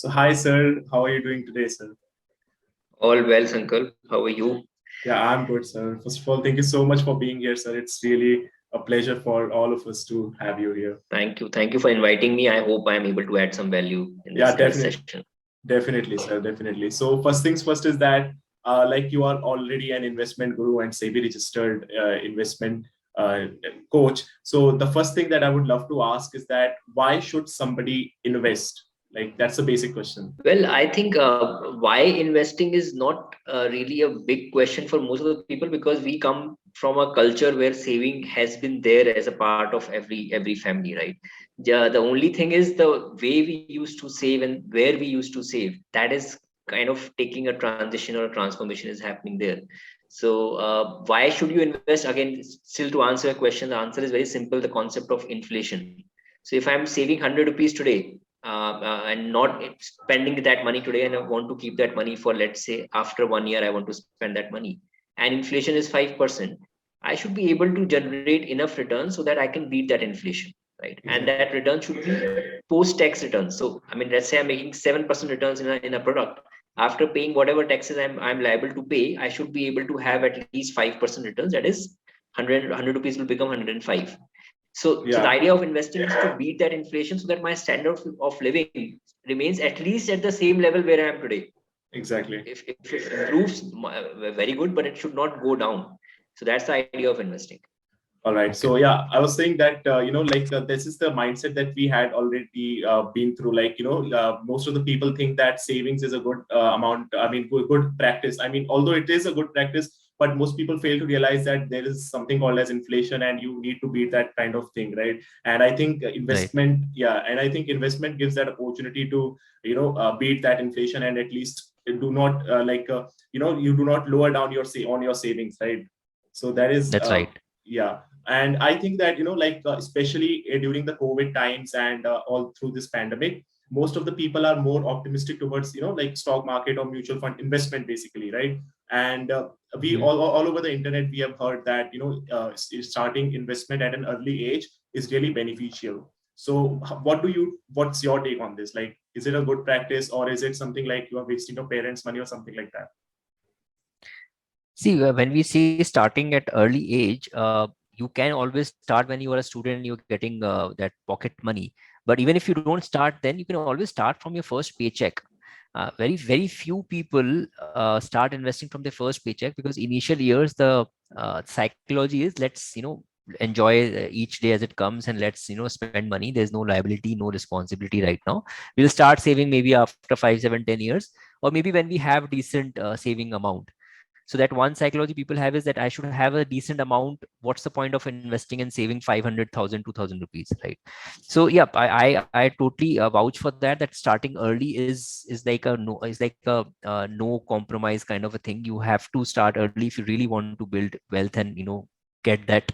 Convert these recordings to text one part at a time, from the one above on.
So, hi, sir. How are you doing today, sir? All well, Sankalp. How are you? Yeah, I'm good, sir. First of all, thank you so much for being here, sir. It's really a pleasure for all of us to have you here. Thank you. Thank you for inviting me. I hope I am able to add some value in Yeah, this definitely, session. definitely, sir. Definitely. So, first things first is that, like, you are already an investment guru and SEBI registered investment uh, coach. So, the first thing that I would love to ask is that why should somebody invest? Like, that's a basic question. Well, I think why investing is not really a big question for most of the people because we come from a culture where saving has been there as a part of every family, right? The only thing is the way we used to save and where we used to save. That is kind of taking a transition or a transformation is happening there. So why should you invest? Again, still to answer your question, the answer is very simple: the concept of inflation. So if I'm saving 100 rupees today and not spending that money today, and I want to keep that money for, let's say, after 1 year I want to spend that money, and inflation is 5%, I should be able to generate enough returns so that I can beat that inflation, right? And that Exactly. return should be post tax returns. So I mean, let's say I'm making 7% returns in a product. After paying whatever taxes I'm liable to pay, I should be able to have at least 5% returns. That is 100 rupees will become 105. So the Yeah, idea of investing is to beat that inflation so that my standard of living remains at least at the same level where I am today. exactly. If it improves, very good, but it should not go down. So that's the idea of investing. All right. So yeah, I was saying that this is the mindset that we had already been through. Like most of the people think that savings is a good amount. I mean, good practice. I mean, although it is a good practice, but most people fail to realize that there is something called as inflation, and you need to beat that kind of thing, right? And I think Right. investment, yeah, and I think investment gives that opportunity to beat that inflation and at least do not you do not lower down your say on your savings, right? So that is That's right. yeah. And I think that especially during the COVID times and all through this pandemic, most of the people are more optimistic towards like stock market or mutual fund investment, basically, right? And we Mhm. all over the internet we have heard that starting investment at an early age is really beneficial. So what's your take on this? Like, is it a good practice, or is it something like you are wasting your parents money or something like that? See, when we say starting at early age, you can always start when you are a student and you're getting that pocket money. But even if you don't start, then you can always start from your first paycheck. Very few people start investing from their first paycheck because initial years the psychology is let's enjoy each day as it comes and let's spend money. There's no liability, no responsibility right now. We'll start saving maybe after 5, 7, 10 years, or maybe when we have decent saving amount. So that one psychology people have is that I should have a decent amount. What's the point of investing and saving 500,000, 2,000 rupees, right? So yeah, I totally vouch for that. That starting early is like a no, is like a no compromise kind of a thing. You have to start early if you really want to build wealth and get that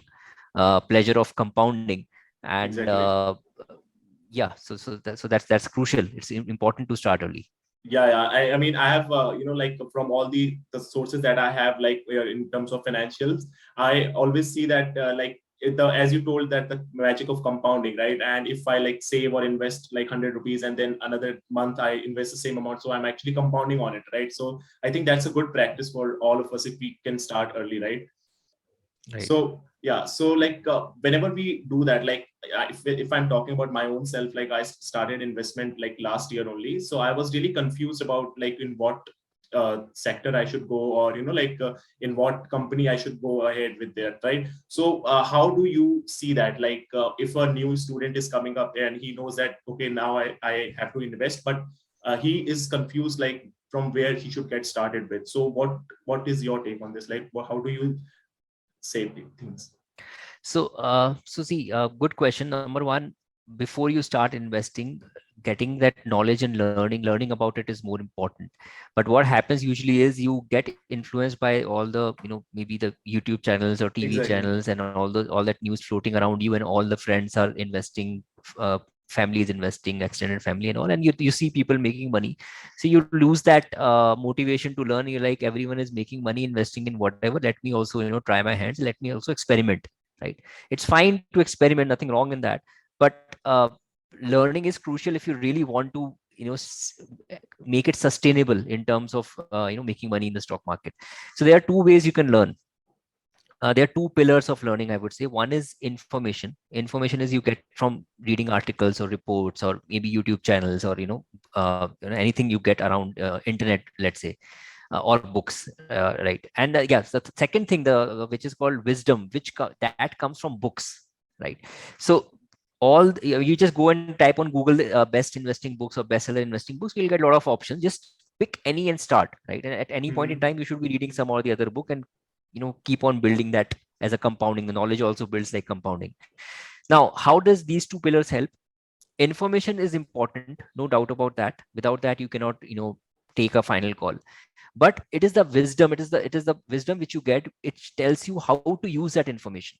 pleasure of compounding. And Exactly. yeah, so that's crucial. It's important to start early. Yeah. I mean, I have like from all the sources that I have, like in terms of financials, I always see that as you told, that the magic of compounding, right? And if I like save or invest like 100 rupees and then another month I invest the same amount, so I'm actually compounding on it, right? So I think that's a good practice for all of us if we can start early, right? Right. So yeah, so like whenever we do that, like if I'm talking about my own self, like I started investment like last year only, so I was really confused about like in what sector I should go, or in what company I should go ahead with that, right? So how do you see that, like if a new student is coming up and he knows that okay, now I have to invest, but he is confused like from where he should get started with. So what is your take on this? Like how do you say things? So see, good question. Number one, before you start investing, getting that knowledge and learning about it is more important. But what happens usually is you get influenced by all the, maybe the YouTube channels or TV Exactly. channels and all that news floating around you, and all the friends are investing, families investing, extended family and all, and you see people making money. So you lose that motivation to learn. You're like, everyone is making money investing in whatever. Let me also, try my hands. Let me also experiment, right? It's fine to experiment, nothing wrong in that, but learning is crucial if you really want to make it sustainable in terms of making money in the stock market. So there are two ways you can learn. There are two pillars of learning, I would say. One is information. Information is you get from reading articles or reports or maybe YouTube channels or anything you get around internet, let's say, or books, right? And yes, the second thing, which is called wisdom, that comes from books, right? So you just go and type on Google best investing books or bestseller investing books, you'll get a lot of options. Just pick any and start, right? And at any point in time, you should be reading some or the other book and keep on building that as a compounding. The knowledge also builds like compounding. Now, how does these two pillars help? Information is important, no doubt about that. Without that, you cannot take a final call. But it is the wisdom, it is the wisdom which you get. It tells you how to use that information.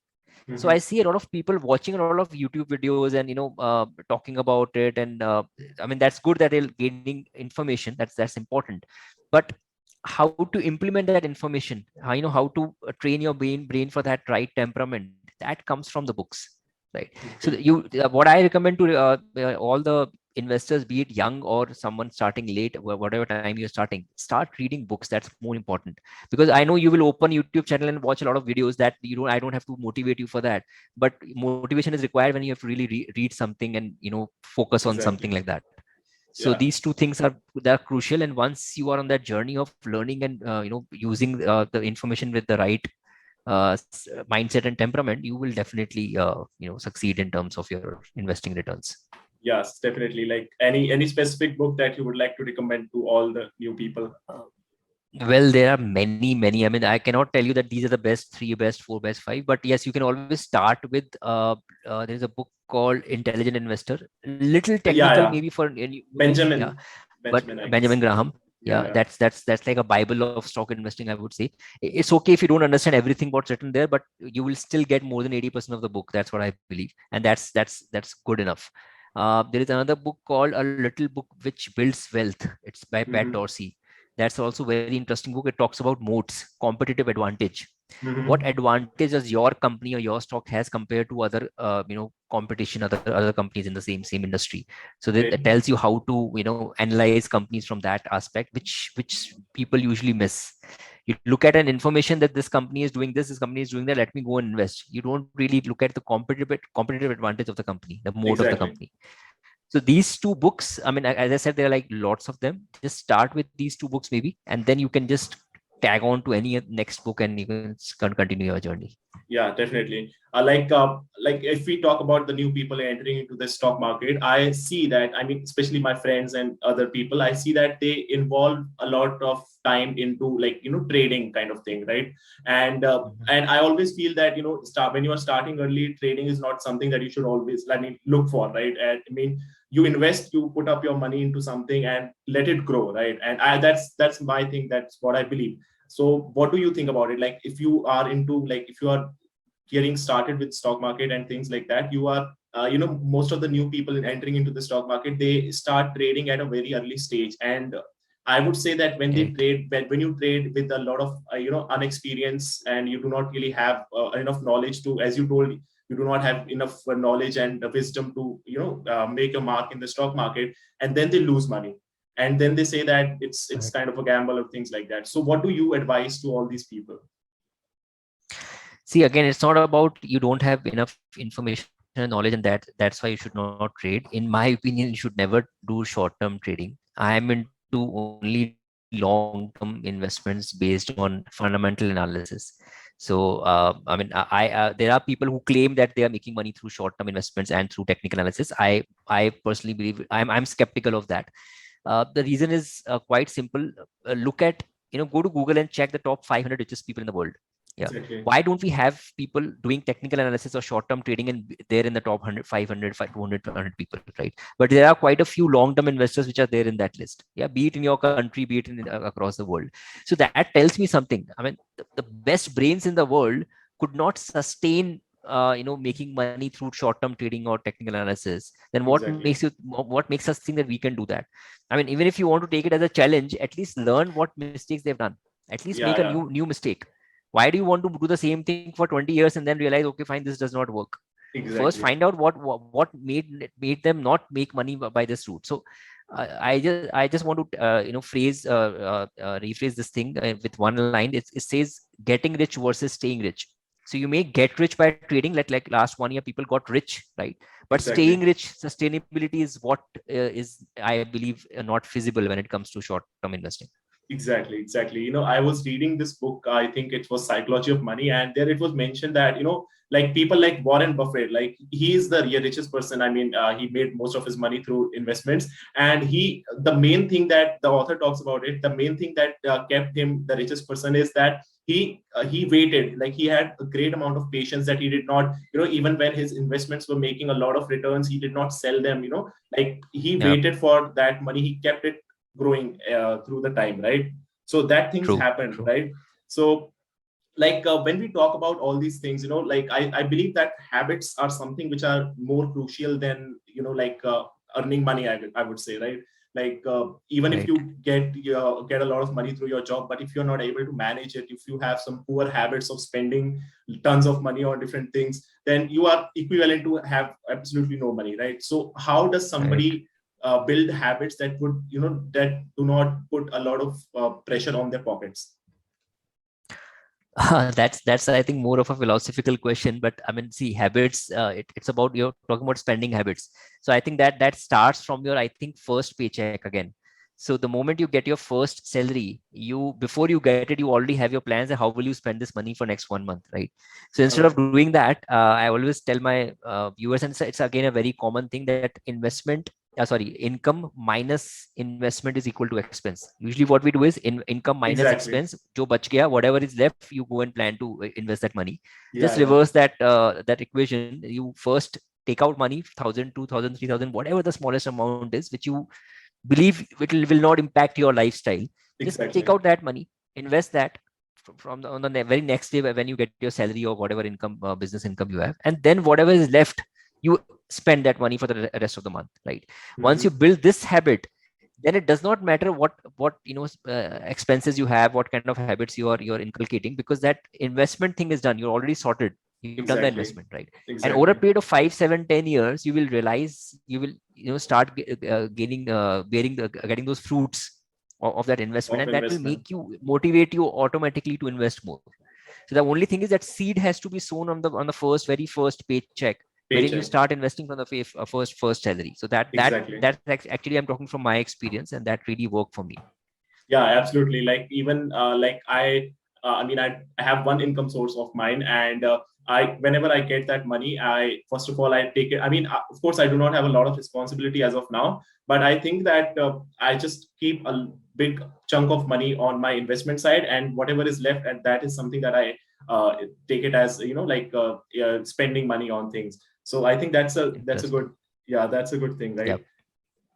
So I see a lot of people watching a lot of YouTube videos and talking about it, and I mean, that's good that they're gaining information. That's important. But how to implement that information, how to train your brain for that right temperament, that comes from the books, right? So what I recommend to all the investors, be it young or someone starting late, whatever time you're starting, start reading books. That's more important, because I know you will open YouTube channel and watch a lot of videos that I don't have to motivate you for that, but motivation is required when you have to really read something and focus on something like that. So these two things they're crucial, and once you are on that journey of learning and using the information with the right mindset and temperament, you will definitely succeed in terms of your investing returns. Yes, definitely. Like any specific book that you would like to recommend to all the new people? Well, there are many. I mean, I cannot tell you that these are the best 3, best 4, best 5, but yes, you can always start with there's a book called Intelligent Investor. Little technical, maybe for Benjamin. But Benjamin Graham. That's like a Bible of stock investing, I would say. It's okay if you don't understand everything what's written there, but you will still get more than 80% of the book. That's what I believe, and that's good enough. There is another book called A Little Book Which Builds Wealth. It's by Pat Dorsey. That's also very interesting book. It talks about moats, competitive advantage. What advantage does your company or your stock has compared to other competition, other companies in the same industry? So that tells you how to analyze companies from that aspect, which people usually miss. You look at an information that this company is doing this company is doing that, let me go and invest. You don't really look at the competitive advantage of the company, the moat of the company. So these two books, I mean, as I said, there are like lots of them. Just start with these two books maybe, and then you can just tag on to any next book and you can continue your journey. Yeah, definitely. Like if we talk about the new people entering into the stock market, I see that, I mean, especially my friends and other people, I see that they involve a lot of time into trading kind of thing, right? And I always feel that when you are starting early, trading is not something that you should always look for, right? And I mean, you invest, you put up your money into something and let it grow, right? And that's my thing. That's what I believe. So what do you think about it? Like, if you are into, if you are getting started with stock market and things like that, you are most of the new people entering into the stock market, they start trading at a very early stage. And I would say that when they trade, when you trade with a lot of unexperience, and you do not really have enough knowledge to, as you told, you do not have enough knowledge and wisdom to make a mark in the stock market, and then they lose money, and then they say that it's kind of a gamble or things like that. So what do you advise to all these people? See, again, it's not about you don't have enough information and knowledge, and that's why you should not trade. In my opinion, you should never do short-term trading. I am into only long-term investments based on fundamental analysis. So, I mean, there are people who claim that they are making money through short-term investments and through technical analysis. I personally believe I'm skeptical of that. The reason is quite simple. Look at, go to Google and check the top 500 richest people in the world. Yeah. Exactly. Why don't we have people doing technical analysis or short-term trading and they're in the top 100, 500, 200, 200 people, right? But there are quite a few long-term investors which are there in that list. Yeah, be it in your country, be it across the world. So that tells me something. I mean, the best brains in the world could not sustain making money through short-term trading or technical analysis. Then what makes us think that we can do that? I mean, even if you want to take it as a challenge, at least learn what mistakes they've done. At least make a new mistake. Why do you want to do the same thing for 20 years and then realize, okay, fine, this does not work? Exactly. First, find out what made them not make money by this route. So I just want to rephrase this thing with one line. It says getting rich versus staying rich. So you may get rich by trading, like last 1 year people got rich, right? But staying Exactly. rich, sustainability is what is, I believe, not feasible when it comes to short term investing. Exactly. I was reading this book. I think it was Psychology of Money, and there it was mentioned that like people like Warren Buffett, like he is the richest person. I mean, he made most of his money through investments, and the main thing that the author talks about it, the main thing that kept him the richest person is that he waited. Like he had a great amount of patience that he did not, even when his investments were making a lot of returns, he did not sell them. Like he Yeah, waited for that money. He kept it growing through the time, right? So that things true, happen, true. right? So like when we talk about all these things, like I believe that habits are something which are more crucial than like earning money. I would say, right? Like even if Right. you get a lot of money through your job, but if you're not able to manage it, if you have some poor habits of spending tons of money on different things, then you are equivalent to have absolutely no money, right? So how does Right. somebody build habits that would that do not put a lot of pressure on their pockets? That's I think more of a philosophical question, but I mean, see, habits. It's about, you're talking about spending habits. So I think that starts from your, I think, first paycheck again. So the moment you get your first salary, before you get it, you already have your plans and how will you spend this money for next 1 month, right? So All instead of right. doing that, I always tell my viewers, and it's again a very common thing, that income minus investment is equal to expense. Usually what we do is income minus Exactly. expense, jo bach gaya, whatever is left, you go and plan to invest that money. Yeah, Just yeah. reverse that equation. You first take out money, 1,000, 2,000, 3,000, whatever the smallest amount is, which you believe will not impact your lifestyle. Just take Exactly. out that money, invest that from on the very next day when you get your salary or whatever income, business income you have, and then whatever is left, you spend that money for the rest of the month, right? Once you Hmm. build this habit, then it does not matter what expenses you have, what kind of habits you're inculcating, because that investment thing is done. You're already sorted. You've done the Exactly. investment, right? And over a Exactly. period of 5, 7, 10 years, you will realize, you will start gaining getting those fruits of that investment, Of and that will investment. make you motivate you automatically to invest more. So the only thing is that seed has to be sown on the very first paycheck, wherein you Paycheck. start investing from the first salary. So Exactly. actually, I'm talking from my experience, and that really worked for me. Yeah, absolutely. Like even like I mean, I have one income source of mine, and whenever I get that money, I first of all I take it. I mean, of course, I do not have a lot of responsibility as of now, but I think that I just keep a big chunk of money on my investment side, and whatever is left, and that is something that I take it as like yeah, spending money on things. So I think that's a Interesting. good, yeah, that's a good thing, right? Yep.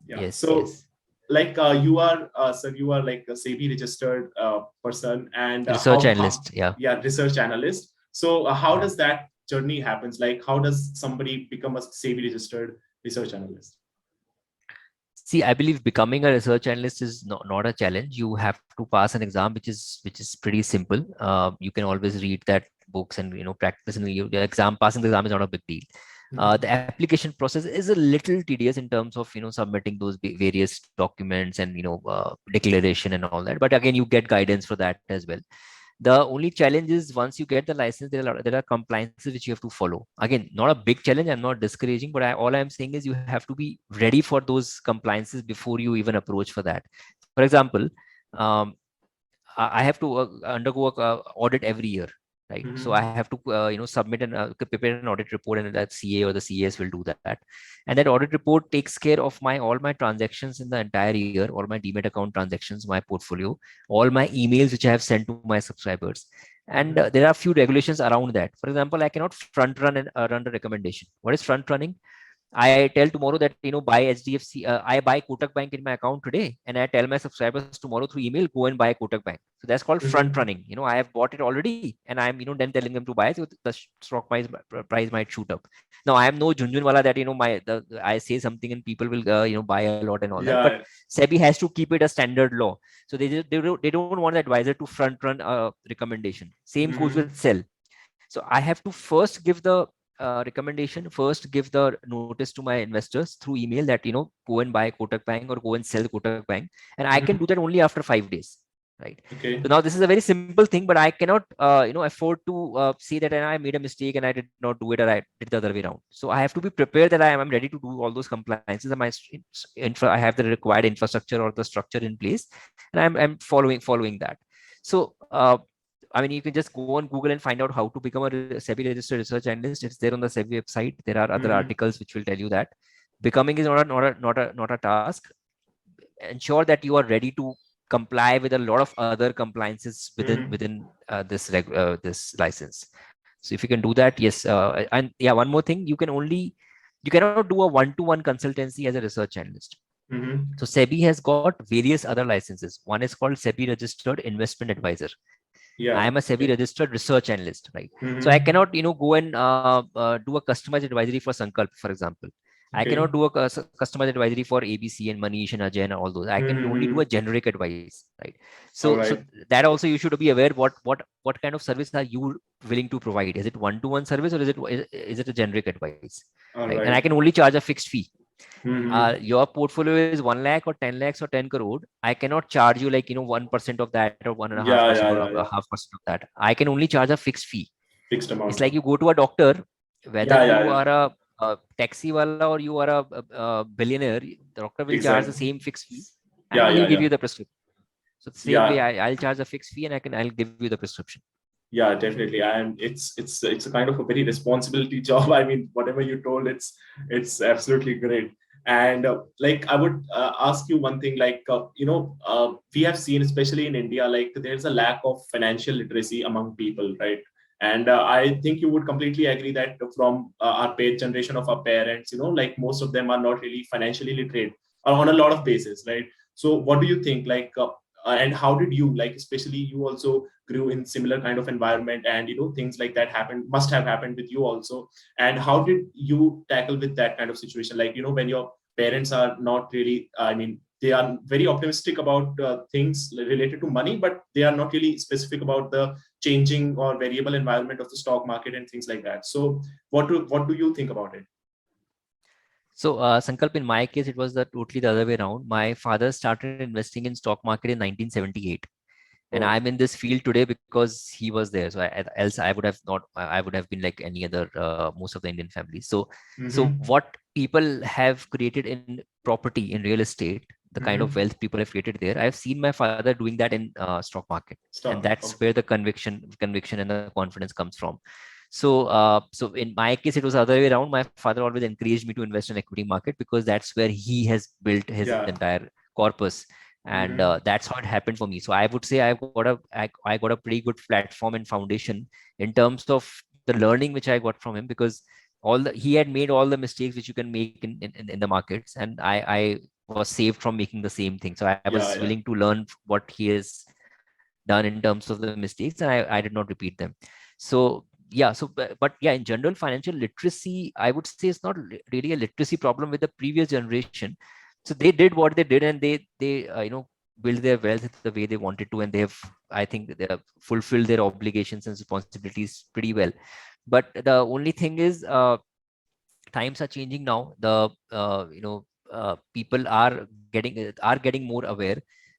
Yeah. Yes. So Yes. like you are sir, you are like a SEBI registered person, and Research analyst. Yeah. yeah, research analyst. So how Yeah. does that journey happens? Like how does somebody become a SEBI registered research analyst? See, I believe becoming a research analyst is not a challenge. You have to pass an exam, which is pretty simple. You can always read that books and practice, and the exam, passing the exam is not a big deal. The Mhm. application process is a little tedious in terms of submitting those various documents and declaration and all that. But again, you get guidance for that as well. The only challenge is once you get the license, there are compliances which you have to follow. Again, not a big challenge. I'm not discouraging, but all I'm saying is you have to be ready for those compliances before you even approach for that. For example, um, I have to undergo a audit every year, right? So I Mhm. have to submit and prepare an audit report, and that CA or the CAS will do that. And that audit report takes care of my all my transactions in the entire year, all my Demat account transactions, my portfolio, all my emails which I have sent to my subscribers. And Mhm. there are a few regulations around that. For example, I cannot front run and run a recommendation. What is front running? I tell tomorrow that buy HDFC, I buy Kotak Bank in my account today, and I tell my subscribers tomorrow through email, go and buy Kotak Bank. So that's called front Mhm. running. I have bought it already, and I'm then telling them to buy, so the stock price might shoot up. Now I am no Junjun wala that I say something and people will buy a lot and all that. But Yeah. SEBI has to keep it a standard law, so they don't want the advisor to front run a recommendation. Same goes with Mhm. sell. So I have to first give the recommendation, first give the notice to my investors through email that, go and buy Kotak Bank or go and sell Kotak Bank. And I can do that only after 5 days. Right. Okay. So now this is a very simple thing, but I cannot, afford to say that I made a mistake and I did not do it, or I did the other way around. So I have to be prepared that I am ready to do all those compliances. And I have the required infrastructure or the structure in place, and I'm following that. So, I mean, you can just go on Google and find out how to become a SEBI registered research analyst. It's there on the SEBI website. There are other articles which will tell you that becoming is not a task. Ensure that you are ready to comply with a lot of other compliances within this license. So if you can do that, yes. And yeah, one more thing, you cannot do a one-to-one consultancy as a research analyst. So SEBI has got various other licenses. One is called SEBI registered investment advisor. Yeah, I am a SEBI registered research analyst, right? So I cannot, go and do a customized advisory for Sankalp, for example. I cannot do a customized advisory for ABC and Manish and Ajay and all those. I can only do a generic advice, right? So, so that also you should be aware what kind of service are you willing to provide? Is it one-to-one service, or is it a generic advice? Right? And I can only charge a fixed fee. Your portfolio is 1 lakh or 10 lakhs or 10 crore. I cannot charge you 1% of that or 1.5% or 0.5% of that. I can only charge a fixed fee. Fixed amount. It's like you go to a doctor, whether you are a taxi wala or you are a billionaire, the doctor will charge the same fixed fee and he'll give you the prescription. So the same way, I'll charge a fixed fee and I'll give you the prescription. Yeah, definitely. And it's a kind of a very responsibility job. I mean, whatever you told, it's absolutely great. And I would ask you one thing, we have seen, especially in India, there's a lack of financial literacy among people, right? And I think you would completely agree that from our generation of our parents, most of them are not really financially literate on a lot of bases, right? So what do you think, and how did you, especially you also grew in similar kind of environment, and things like that must have happened with you also. And how did you tackle with that kind of situation? When your parents are not really, they are very optimistic about things related to money, but they are not really specific about the changing or variable environment of the stock market and things like that. So what do you think about it? So Sankalp, in my case, it was totally the other way around. My father started investing in stock market in 1978. And I'm in this field today because he was there. So else I would have not. I would have been like any other, most of the Indian families. So, so what people have created in property, in real estate, the kind of wealth people have created there, I've seen my father doing that in stock market, and that's where the conviction and the confidence comes from. So, so in my case, it was the other way around. My father always encouraged me to invest in equity market because that's where he has built his entire corpus. And that's how it happened for me. So I would say I got a pretty good platform and foundation in terms of the learning which I got from him, because he had made all the mistakes which you can make in the markets, and I was saved from making the same thing. So I was willing to learn what he has done in terms of the mistakes, and I did not repeat them. So yeah, but yeah, in general, financial literacy, I would say, is not really a literacy problem with the previous generation. So they did what they did, and they build their wealth the way they wanted to, and I think they have fulfilled their obligations and responsibilities pretty well. But the only thing is, times are changing now. The people are getting more aware,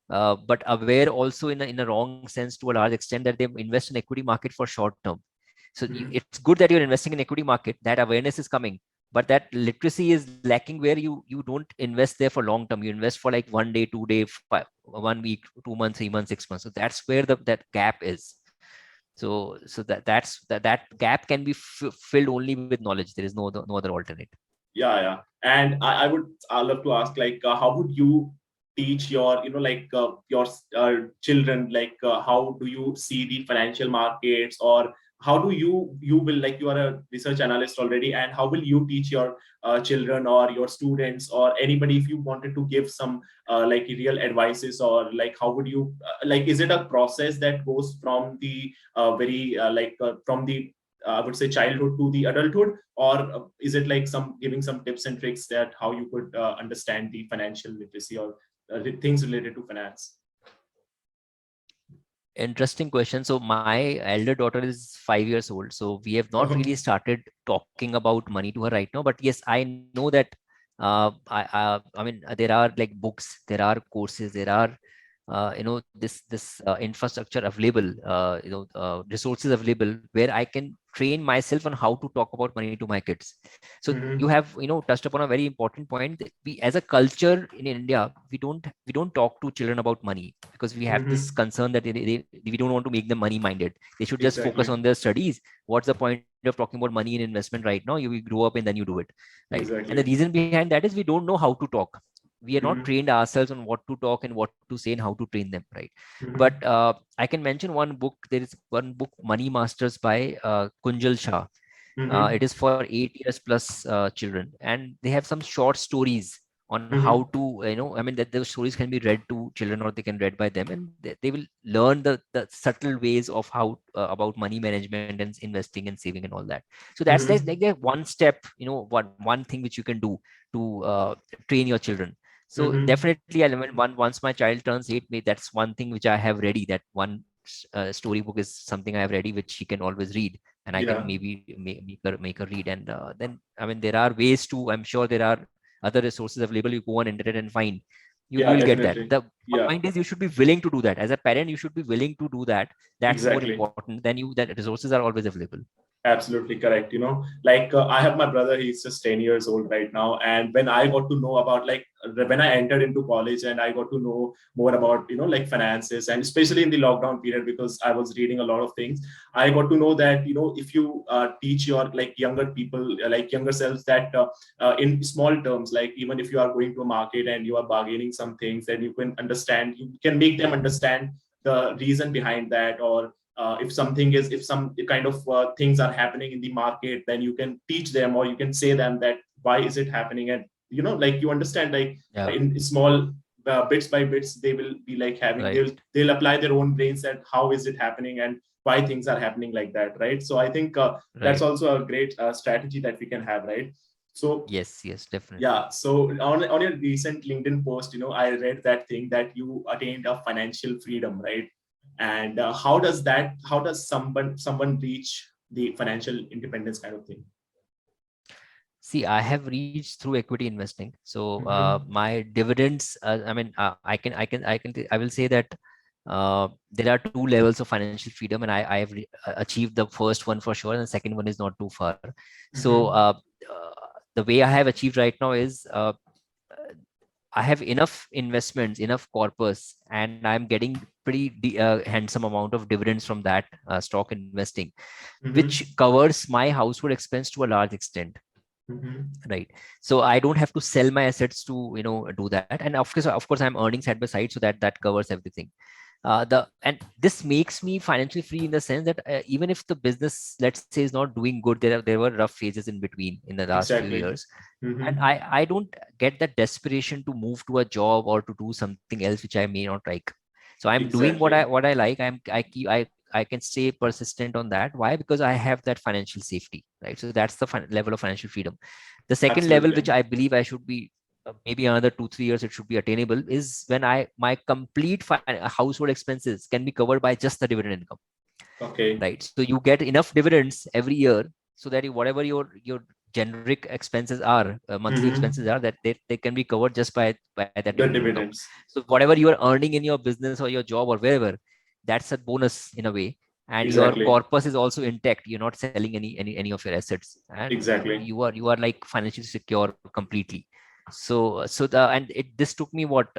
but aware also in a wrong sense to a large extent, that they invest in equity market for short term. So it's good that you're investing in equity market, that awareness is coming, but that literacy is lacking, where you don't invest there for long term. You invest for like 1 day, 2 day, 1 week, 2 months, 3 months, 6 months. So that's where that gap is. So that gap can be filled only with knowledge. There is no other alternate. Yeah. And I'd love to ask, how would you teach your children, how do you see the financial markets, or how do you will, you are a research analyst already, and how will you teach your children or your students or anybody, if you wanted to give some real advices, or how would you is it a process that goes from the from the I would say childhood to the adulthood, or is it giving some tips and tricks that how you could understand the financial literacy or things related to finance? Interesting question. So my elder daughter is 5 years old. So we have not really started talking about money to her right now. But yes, I know that I mean there are like books, there are courses, there are this infrastructure available, resources available where I can train myself on how to talk about money to my kids. So you have touched upon a very important point. That we as a culture in India, we don't talk to children about money because we have this concern that we don't want to make them money minded. They should just focus Exactly. on their studies. What's the point of talking about money and investment right now? You grow up and then you do it, right? And the Exactly. reason behind that is we don't know how to talk. We are not Mhm. trained ourselves on what to talk and what to say and how to train them, right? But Mhm. I can mention one book. There is one book, Money Masters by Kunjal Shah. Mhm. It is for 8 years plus children, and they have some short stories on how Mhm. to, I mean, that those stories can be read to children or they can read by them, and they will learn the subtle ways of how about money management and investing and saving and all that. So that's like Mhm. the one step, one thing which you can do to train your children. So Mhm. definitely, I mean, once my child turns 8, that's one thing which I have ready. That one storybook is something I have ready, which she can always read, and I can Yeah. maybe make her read. And then, I mean, there are ways to. I'm sure there are other resources available. You go on internet and find. You Yeah, will get that. definitely. The Yeah, point is you should be willing to do that. As a parent, you should be willing to do that. That's more exactly. important than you. That resources are always available. Absolutely correct. Like I have my brother, he's just 10 years old right now. And when I got to know about like when I entered into college and I got to know more about, like finances and especially in the lockdown period, because I was reading a lot of things, I got to know that, if you teach your like younger people, like younger selves that in small terms, like even if you are going to a market and you are bargaining some things, then you can make them understand the reason behind that, or if some kind of things are happening in the market, then you can teach them or you can say them that why is it happening, and like you understand, like Yeah. in small bits by bits, they will be like having Right. they'll apply their own brains at how is it happening and why things are happening like that, right? So I think that's Right. also a great strategy that we can have, right? So Yes. Yes. Definitely. yeah, so on your recent LinkedIn post, I read that thing that you attained a financial freedom, right? And how does someone reach the financial independence kind of thing? See, I have reached through equity investing. So Mm-hmm. my dividends, I mean, I will say that there are two levels of financial freedom, and I have achieved the first one for sure, and the second one is not too far. So Mm-hmm. the way I have achieved right now is I have enough investments, enough corpus, and I'm getting pretty handsome amount of dividends from that stock investing, which Mm-hmm. covers my household expense to a large extent, Mm-hmm. right? So I don't have to sell my assets to do that. And of course I'm earning side by side, so that covers everything. The and this makes me financially free in the sense that even if the business, let's say, is not doing good, there were rough phases in between in the last few Exactly. years, and Mm-hmm. I don't get that desperation to move to a job or to do something else which I may not like. So I'm doing what I Exactly. what I like. I can stay persistent on that. Why? Because I have that financial safety, right? So that's the level of financial freedom. The second level, which Absolutely. I believe I should be, maybe another 2 3 years it should be attainable, is when I my complete household expenses can be covered by just the dividend income, Okay. right? So you get enough dividends every year so that whatever your generic expenses are, monthly expenses Mm-hmm. are, that they can be covered just by that The dividend income. dividends. So whatever you are earning in your business or your job or wherever, that's a bonus in a way, and your Exactly. corpus is also intact. You're not selling any of your assets, and Exactly. you are like financially secure completely. So the and it this took me what,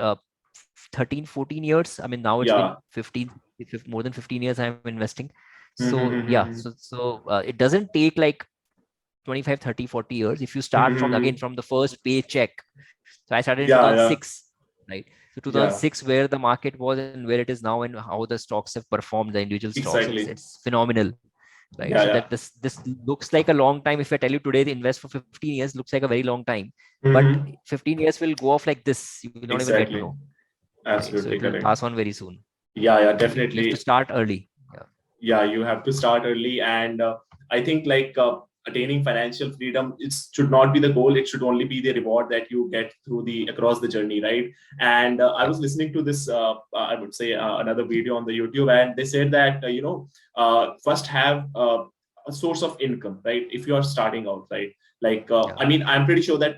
13 14 years. I mean, now it's been Yeah. 15 more than 15 years I'm investing. So yeah, Mm-hmm. so it doesn't take like 25 30 40 years if you start from again Mm-hmm. from the first paycheck. So I started in Yeah. Yeah. 2006, right? So Yeah. 2006, where the market was and where it is now, and how the stocks have performed, the individual stocks, it's Exactly. it's phenomenal, right? Yeah. So that Yeah. this looks like a long time. If I tell you today to invest for 15 years, looks like a very long time, but Mm-hmm. 15 years will go off like this. You will not even get to know, Exactly. right? So Absolutely it will correct. pass on very soon. Yeah, yeah, You have to definitely. start early. Yeah. Yeah, you have to start early, and I think like attaining financial freedom, it should not be the goal. It should only be the reward that you get through the across the journey, right? And I was listening to this, I would say another video on the YouTube, and they said that first have a source of income, right? If you are starting out, right? Like I mean, I'm pretty sure that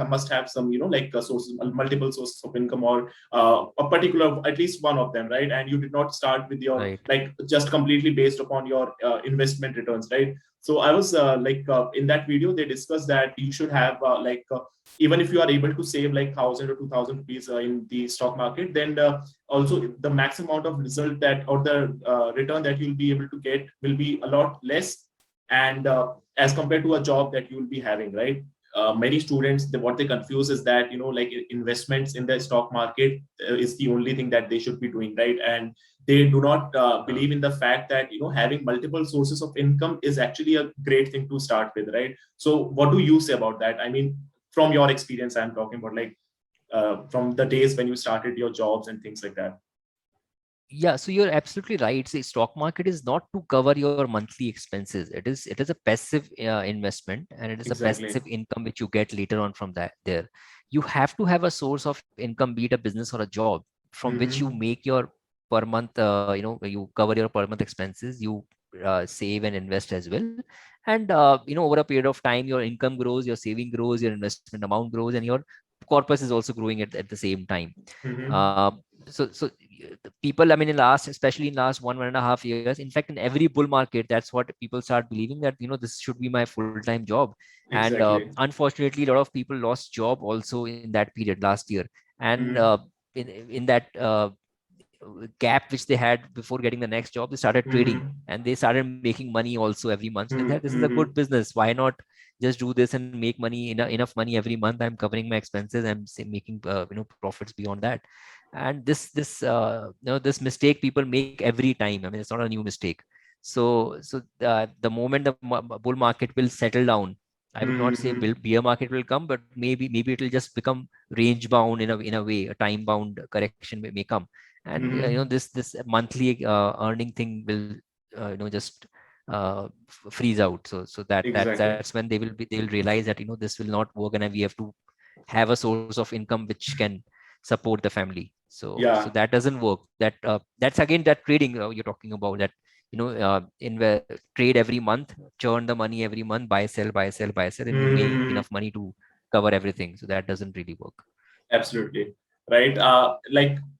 must have some, sources, multiple sources of income, or a particular, at least one of them, right? And you did not start with your Right. like just completely based upon your investment returns, right? So I was in that video they discussed that you should have even if you are able to save like 1,000 or 2,000 rupees in the stock market, then also the maximum amount of result that, or the return that you'll be able to get will be a lot less, and as compared to a job that you will be having, right? Many students, what they confuse is that investments in the stock market is the only thing that they should be doing, right? And they do not believe in the fact that having multiple sources of income is actually a great thing to start with, right? So what do you say about that? I mean, from your experience, I'm talking about, like from the days when you started your jobs and things like that. Yeah, so you're absolutely right. See, stock market is not to cover your monthly expenses. It is a passive investment, and it is a Exactly. passive income which you get later on from that there. You have to have a source of income, be it a business or a job, from which you Mm-hmm. make your per month, you cover your per month expenses, you save and invest as well. And over a period of time, your income grows, your saving grows, your investment amount grows, and your corpus is also growing at the same time. Mm-hmm. Uh, so the people, I mean, especially in last 1.5 years, in fact, in every bull market, that's what people start believing, that this should be my full-time job. And Exactly. unfortunately, a lot of people lost job also in that period last year. And Mm-hmm. in that gap which they had before getting the next job, they started trading, Mm-hmm. and they started making money also every month. So they said, this is a Mm-hmm. good business, why not just do this and make money, enough money every month? I'm covering my expenses, I'm making profits beyond that. And this mistake people make every time. I mean, it's not a new mistake. So the moment the bull market will settle down, I would not say Mm-hmm. bear market will come, but maybe it will just become range bound in a way. A time bound correction may come, and Mm-hmm. this monthly earning thing will just freeze out. So that's Exactly. when they will realize that this will not work, and we have to have a source of income which can support the family. So Yeah. that doesn't work. That's again that trading you're talking about, that trade every month, churn the money every month, buy sell buy sell buy sell, and you make enough Mm-hmm. money to cover everything. So that doesn't really work. Absolutely. Right.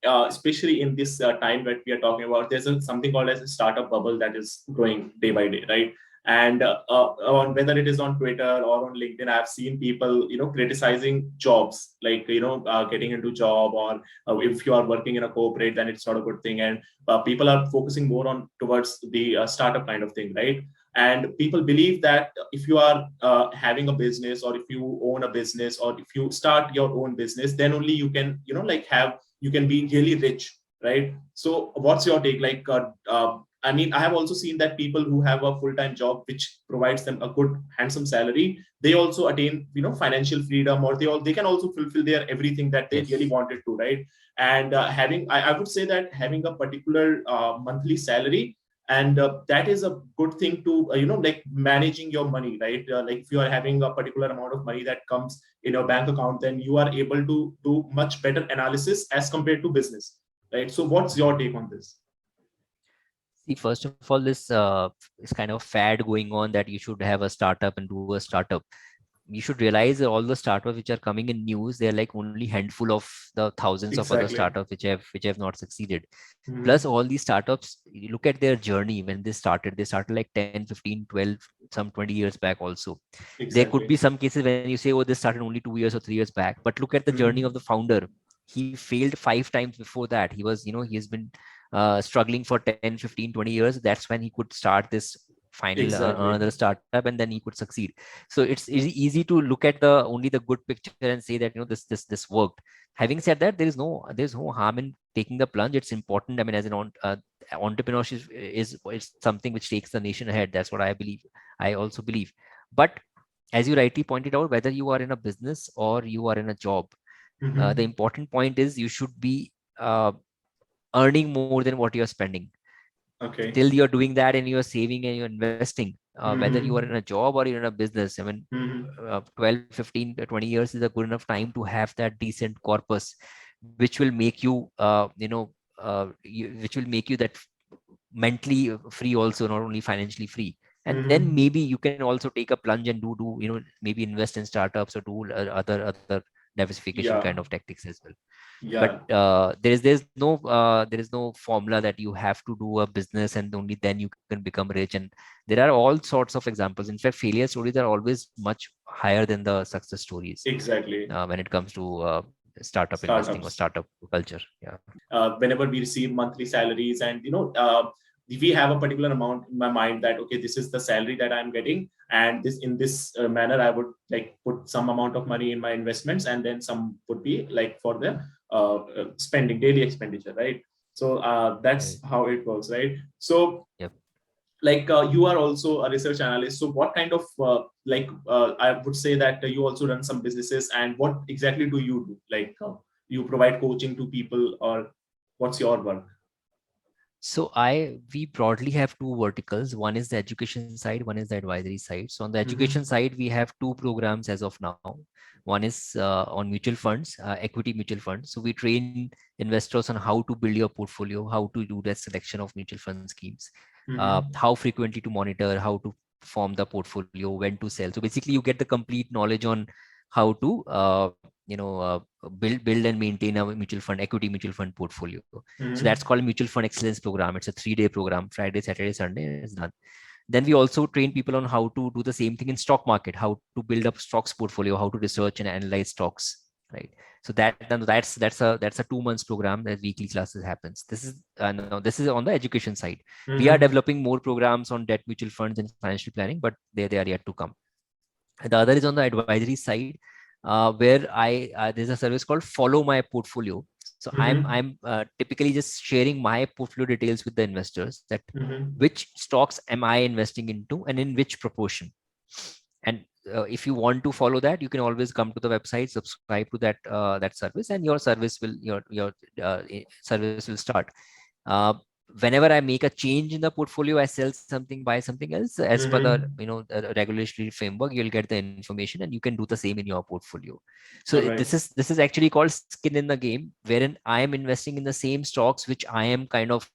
Especially in this time that we are talking about, there's something called as a startup bubble that is growing day by day, right? And on whether it is on Twitter or on LinkedIn, I've seen people, criticizing jobs, like, getting into job, or if you are working in a corporate, then it's not a good thing. And people are focusing more on towards the startup kind of thing, right? And people believe that if you are having a business, or if you own a business, or if you start your own business, then only you can you can be really rich, right? So what's your take? Like I mean, I have also seen that people who have a full-time job which provides them a good handsome salary, they also attain financial freedom, or they can also fulfill their everything that they really Yes. wanted to, right? And having I would say that having a particular monthly salary, and that is a good thing to like managing your money, right? Like if you are having a particular amount of money that comes in your bank account, then you are able to do much better analysis as compared to business, right? So what's your take on this? See, first of all, this is kind of fad going on that you should have a startup and do a startup. You should realize that all the startups which are coming in news, they're like only handful of the thousands of other Exactly. startups which have not succeeded. Plus, Hmm. all these startups, you look at their journey. When they started like 10, 15, 12, some 20 years back also. There could be Exactly. some cases when you say, oh, this started only 2 years or 3 years back. But look at the journey of Hmm. the founder. He failed 5 times before that. He has been struggling for 10, 15, 20 years. That's when he could start this final Exactly. another startup, and then he could succeed. So it's easy to look at the only the good picture and say that this worked. Having said that, there's no harm in taking the plunge. It's important. I mean, as entrepreneurship is something which takes the nation ahead. That's what I believe. I also believe. But as you rightly pointed out, whether you are in a business or you are in a job, the Hmm. important point is you should be uh, earning more than what you're spending. Okay. Till you're doing that and you're saving and you're investing, whether you are in a job or you're in a business. I mean, Mhm. 12, 15, 20 years is a good enough time to have that decent corpus, which will make you, which will make you that mentally free also, not only financially free. And then Mhm. maybe you can also take a plunge and maybe invest in startups or do other diversification kind Yeah, of tactics as well. But yeah, there is no formula that you have to do a business and only then you can become rich. And there are all sorts of examples. In fact, failure stories are always much higher than the success stories exactly. when it comes to startup investing or Startups. startup culture. Yeah. Whenever we receive monthly salaries, and we have a particular amount in my mind that okay, this is the salary that I'm getting, and this in this manner I would like put some amount of money in my investments, and then some would be like for the spending, daily expenditure, right? So Right. that's how it works, right? So Yep. like you are also a research analyst, so what kind of I would say that you also run some businesses, and what exactly do you do, like you provide coaching to people, or what's your work? So we broadly have two verticals. One is the education side, one is the advisory side. So on the education Mm-hmm. side, we have two programs as of now. One is on mutual funds, equity mutual funds. So we train investors on how to build your portfolio, how to do that selection of mutual fund schemes, Mm-hmm. how frequently to monitor, how to form the portfolio, when to sell. So basically, you get the complete knowledge on how to build and maintain a mutual fund, equity mutual fund portfolio. So that's Mm-hmm. called mutual fund excellence program. It's a 3-day program, Friday, Saturday, Sunday, and it's done. Then we also train people on how to do the same thing in stock market, how to build up stocks portfolio, how to research and analyze stocks, right? So that's a 2 months program that weekly classes happens. This is on the education side. We are Mm-hmm. developing more programs on debt mutual funds and financial planning, but they are yet to come. And the other is on the advisory side, where I there's a service called Follow My Portfolio. So Mm-hmm. I'm typically just sharing my portfolio details with the investors, that Mm-hmm. which stocks am I investing into and in which proportion. And if you want to follow that, you can always come to the website, subscribe to that service, and your service will start. Uh, Whenever I make a change in the portfolio, I sell something, buy something else, as per the Mm-hmm. the regulatory framework, you'll get the information, and you can do the same in your portfolio. So All this right. is actually called skin in the game, wherein I am investing in the same stocks which I am kind of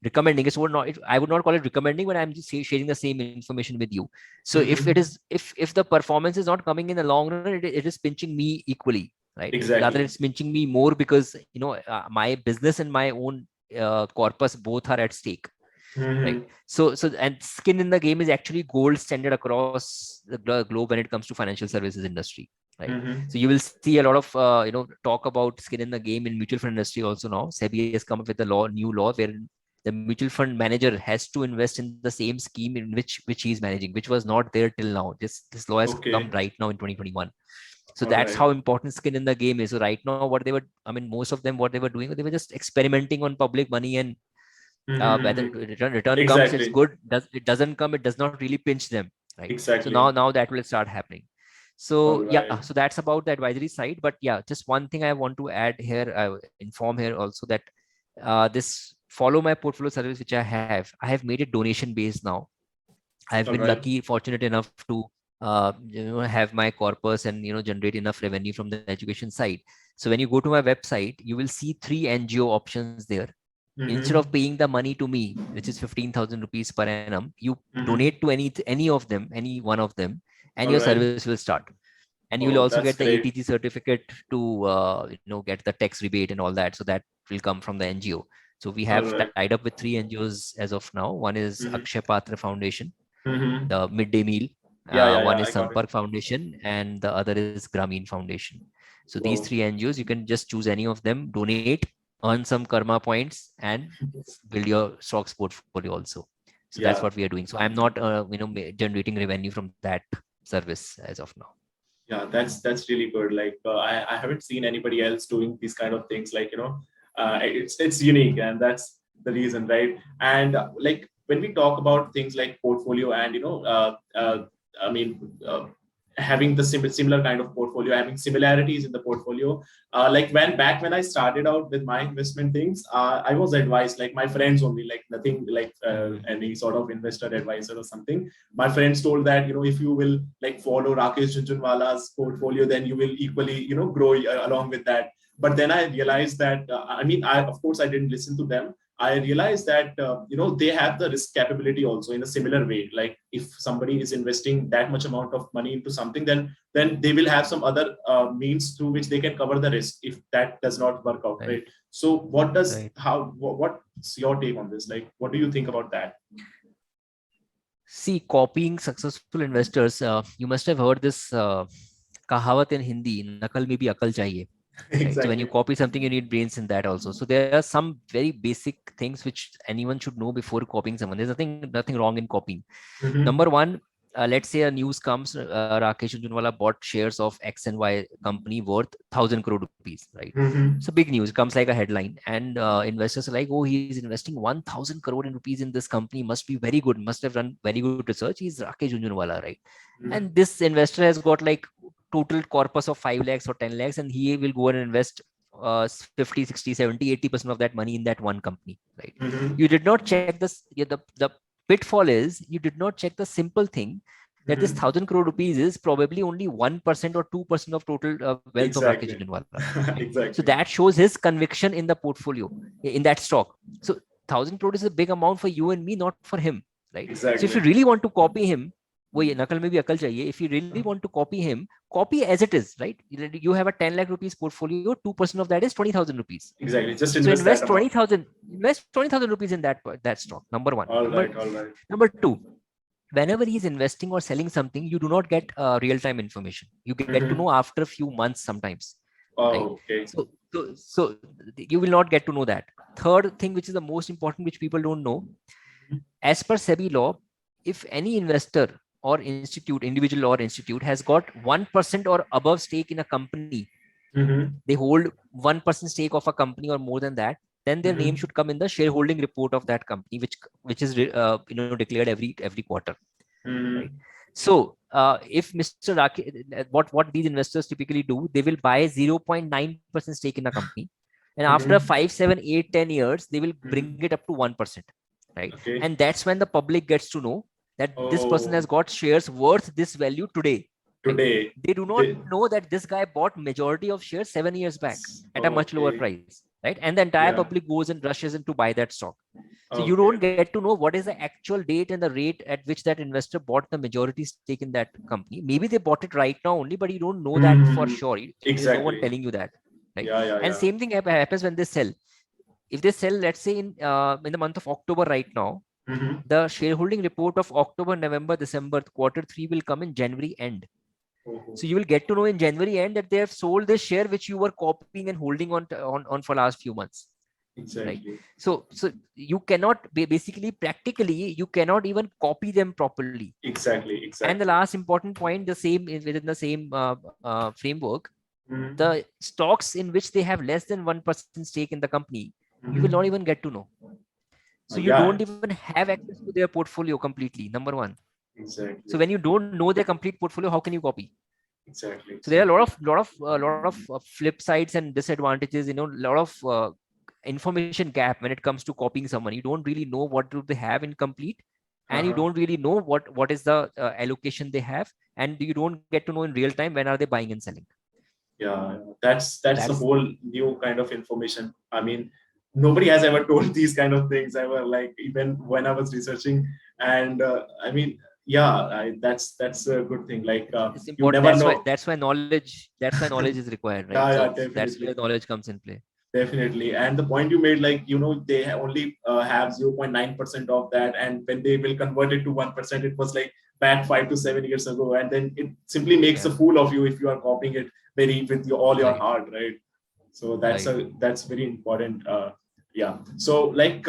recommending. I would not call it recommending, but I'm just sharing the same information with you. So Mm-hmm. if the performance is not coming in the long run, it is pinching me equally, right? Rather, Exactly. it's pinching me more because my business and my own corpus both are at stake, right? Mm-hmm. So and skin in the game is actually gold standard across the globe when it comes to financial services industry, right? Mm-hmm. So you will see a lot of talk about skin in the game in mutual fund industry also. Now SEBI has come up with a new law where the mutual fund manager has to invest in the same scheme in which he is managing, which was not there till now. This law has come Okay. right now in 2021. So All that's right. how important skin in the game is. So right now, I mean, most of them, what they were doing, they were just experimenting on public money, and whether Mm-hmm. return comes, it's Exactly. good. It doesn't come, it does not really pinch them, right? So Exactly. now that will start happening. All So yeah, right. so that's about the advisory side. But yeah, just one thing I want to add here, inform here also, that this follow my portfolio service which I have made it donation based now. I've All been right. lucky, fortunate enough to have my corpus and generate enough revenue from the education side. So when you go to my website, you will see 3 NGO options there. Instead of Mm-hmm. paying the money to me, which is 15,000 rupees per annum, you Mm-hmm. donate to any of them, any one of them, and All your right. service will start. And you will Oh, also that's get the great. ATG certificate to get the tax rebate and all that. So that will come from the NGO. So we All have right. tied up with 3 NGOs as of now. One is Mm-hmm. Akshay Patra Foundation, Mm-hmm. the midday meal. Yeah, yeah, One yeah. is I got it. Sampark Foundation, and the other is Grameen Foundation. So these Wow. 3 NGOs, you can just choose any of them, donate, earn some karma points, and build your stocks portfolio also. So that's Yeah. what we are doing. So I'm not, generating revenue from that service as of now. Yeah, that's really good. Like I haven't seen anybody else doing these kind of things. Like it's unique, and that's the reason, right? And like when we talk about things like portfolio and I mean having the similar kind of portfolio, having similarities in the portfolio. Like when I started out with my investment things, I was advised, like my friends only, like nothing like any sort of investor advisor or something. My friends told that, if you will like follow Rakesh Jhunjhunwala's portfolio, then you will equally, grow along with that. But then I realized that, of course I didn't listen to them. I realized that they have the risk capability also in a similar way. Like if somebody is investing that much amount of money into something, then they will have some other means through which they can cover the risk if that does not work out, right? So what's your take on this? Like, what do you think about that? See, copying successful investors, you must have heard this kahawat in Hindi, nakal mein bhi akal chahiye. Right? Exactly. So when you copy something, you need brains in that also. So there are some very basic things which anyone should know before copying someone. There's nothing wrong in copying. Mm-hmm. Number one, let's say a news comes, Rakesh Jhunjhunwala bought shares of X and Y company worth 1,000 crore rupees, right? Mm-hmm. So big news, comes like a headline, and investors are like, oh, he's investing 1,000 crore in rupees in this company, must be very good, must have done very good research. He's Rakesh Jhunjhunwala, right? Mm-hmm. And this investor has got like total corpus of 5 lakhs or 10 lakhs, and he will go and invest 50, 60, 70, 80% of that money in that one company, right? Mm-hmm. You did not check this. The pitfall is you did not check the simple thing that this 1,000 crore rupees is probably only 1% or 2% of total wealth of Rakesh Jhunjhunwala. Right? Exactly. So that shows his conviction in the portfolio, in that stock. So 1,000 crore is a big amount for you and me, not for him, right? Exactly. So if you really want to copy him, nakal mein bhi akal chahiye. If you really want to copy him, copy as it is, right? You have a 10 lakh rupees portfolio, 2% of that is 20,000 rupees. Exactly. Just invest 20,000. Invest 20,000 rupees in that stock. Number one. All right. Number two, whenever he's investing or selling something, you do not get real-time information. You get to know after a few months sometimes. Oh, right? okay. So you will not get to know that. Third thing, which is the most important, which people don't know, as per SEBI law, if any investor or institute, individual or institute, has got 1% or above stake in a company, they hold 1% stake of a company or more than that, then their name should come in the shareholding report of that company, which is declared every quarter. Right? So if Mr. Rakesh, what these investors typically do, they will buy 0.9% stake in a company, and after 5, 7, 8, 10 years, they will bring it up to 1%. Right? Okay. And that's when the public gets to know that this person has got shares worth this value today. Right? They do not know that this guy bought majority of shares 7 years back at a much lower price, right? And the entire public goes and rushes in to buy that stock. So you don't get to know what is the actual date and the rate at which that investor bought the majority stake in that company. Maybe they bought it right now only, but you don't know that for sure. There's no one telling you that. Right? And same thing happens when they sell. If they sell, let's say in the month of October right now, the shareholding report of October, November, December, Q3 will come in January end. So you will get to know in January end that they have sold this share which you were copying and holding on for last few months. Exactly. Right? So you cannot practically you cannot even copy them properly. Exactly. And the last important point, within the same framework, the stocks in which they have less than 1% stake in the company, you will not even get to know. So you don't even have access to their portfolio completely. Number one. Exactly. So when you don't know their complete portfolio, how can you copy? Exactly. So there are a lot of flip sides and disadvantages. A lot of information gap when it comes to copying someone. You don't really know what do they have in complete, and you don't really know what is the allocation they have, and you don't get to know in real time when are they buying and selling. Yeah, that's the whole new kind of information. I mean, nobody has ever told these kind of things ever. Like even when I was researching, and that's a good thing. Like you never know. That's why knowledge is required, right? So that's where knowledge comes in play. Definitely. And the point you made, like, they only have 0.9% of that. And when they will convert it to 1%, it was like back 5 to 7 years ago. And then it simply makes a fool of you if you are copying it with all your heart, right? So that's very important. So like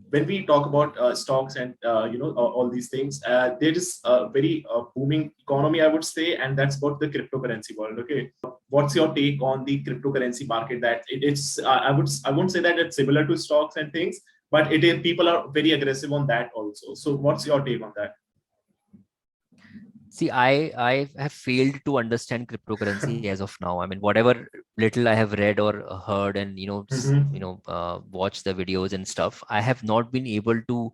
when we talk about stocks and all these things, there is a very booming economy, I would say, and that's about the cryptocurrency world. Okay, what's your take on the cryptocurrency market? That it's I won't say that it's similar to stocks and things, but people are very aggressive on that also. So what's your take on that? See, I have failed to understand cryptocurrency as of now. I mean, whatever little I have read or heard, and watched the videos and stuff, I have not been able to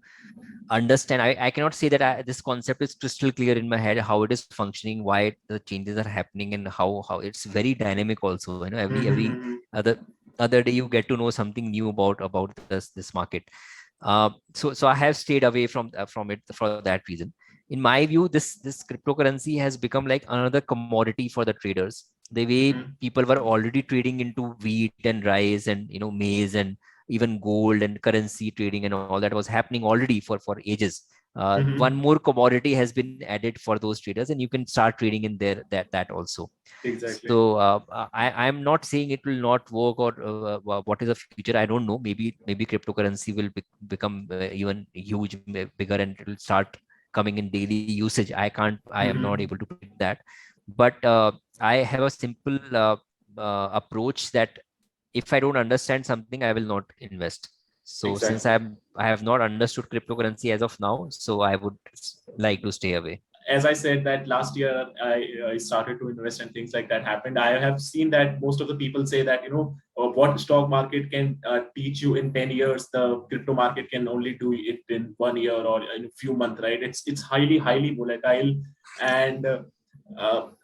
understand. I cannot say that this concept is crystal clear in my head, how it is functioning, why the changes are happening, and how it's very dynamic also. Every other day you get to know something new about this market. So I have stayed away from it for that reason. In my view, this cryptocurrency has become like another commodity for the traders. The way people were already trading into wheat and rice and maize and even gold and currency trading and all that was happening already for ages. One more commodity has been added for those traders, and you can start trading in there that also. Exactly. So I'm not saying it will not work, or what is the future. I don't know. Maybe cryptocurrency will become even huge, bigger, and it will start coming in daily usage. I am not able to predict that. But I have a simple approach that if I don't understand something, I will not invest. So since Exactly. I have not understood cryptocurrency as of now, so I would like to stay away. As I said that last year I started to invest and things like that happened. I have seen that most of the people say that what stock market can teach you in 10 years, the crypto market can only do it in 1 year or in a few months, right? It's highly volatile, and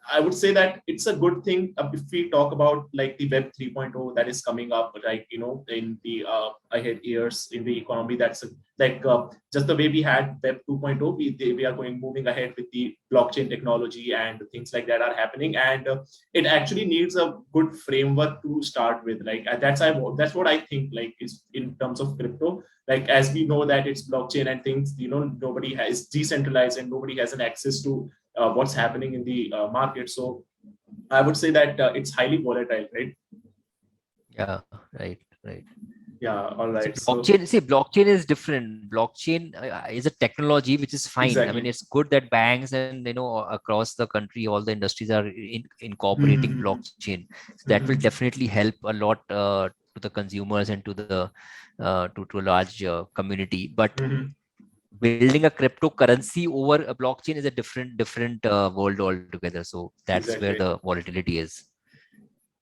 I would say that it's a good thing if we talk about like the Web 3.0 that is coming up, like in the ahead years in the economy. That's like just the way we had Web 2.0, we are moving ahead with the blockchain technology and things like that are happening, and it actually needs a good framework to start with. Like that's what I think. Like is in terms of crypto, like as we know that it's blockchain and things, nobody has decentralized and nobody has an access to what's happening in the market. So I would say that it's highly volatile, right? Yeah, right. Yeah, all So right. So blockchain is different. Blockchain is a technology which is fine. I mean, exactly. it's good that banks and across the country, all the industries are incorporating Mhm. blockchain. So that will Mhm. definitely help a lot to the consumers and to the to a large community. But Mhm. building a cryptocurrency over a blockchain is a different world altogether. So that's where Exactly. the volatility is.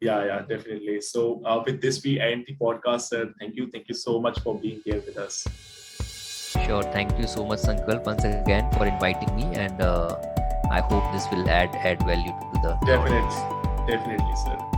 Yeah, definitely. So with this, we end the podcast, sir. Thank you so much for being here with us. Sure. Thank you so much, Sankalp, once again for inviting me, and I hope this will add value to the Definitely, audience. definitely, sir.